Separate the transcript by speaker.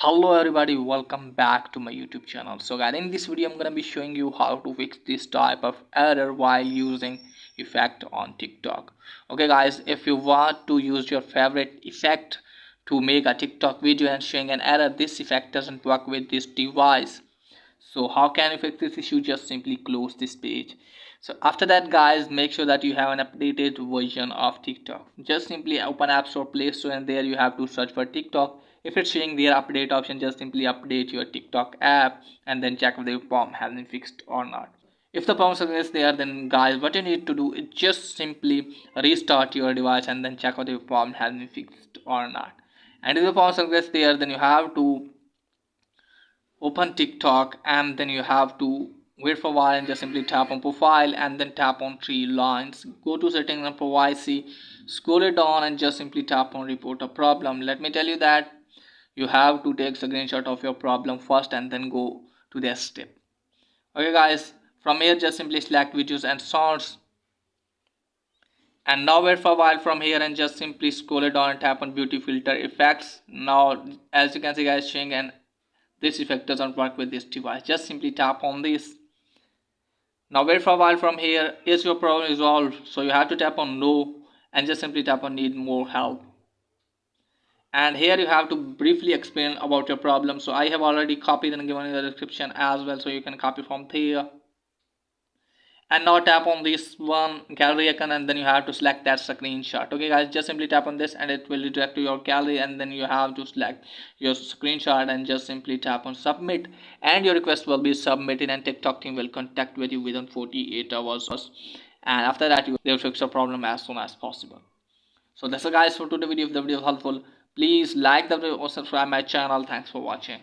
Speaker 1: Hello everybody, welcome back to my YouTube channel. So guys, in this video I'm gonna be showing you how to fix this type of error while using effect on TikTok. Okay guys, if you want to use your favorite effect to make a TikTok video and showing an error, this effect doesn't work with this device. So how can you fix this issue? Just simply close this page. So after that guys, make sure that you have an updated version of TikTok. Just simply open App Store, Play Store, and there you have to search for TikTok. If it's showing their update option, just simply update your TikTok app and then check if the problem has been fixed or not. If the problem is there, then guys, what you need to do is just simply restart your device and then check if the problem has been fixed or not. And if the problem is there, then you have to open TikTok and then you have to wait for a while and just simply tap on profile and then tap on three lines. Go to settings and privacy, scroll it down and just simply tap on report a problem. Let me tell you that you have to take a screenshot of your problem first and then go to the step. Okay guys, from here just simply select videos and sounds and now wait for a while from here and just simply scroll it down and tap on beauty filter effects. Now as you can see guys, showing and this effect doesn't work with this device. Just simply tap on this. Now wait for a while from here. Is your problem resolved? So you have to tap on no and just simply tap on need more help. And here you have to briefly explain about your problem. So I have already copied and given in the description as well, so you can copy from there. And now tap on this one gallery icon and then you have to select that screenshot. Okay guys, just simply tap on this and it will redirect to your gallery and then you have to select your screenshot and just simply tap on submit and your request will be submitted and TikTok team will contact with you within 48 hours, and after that they will fix your problem as soon as possible. So that's it guys for today's video. If the video is helpful, please like the video or subscribe my channel. Thanks for watching.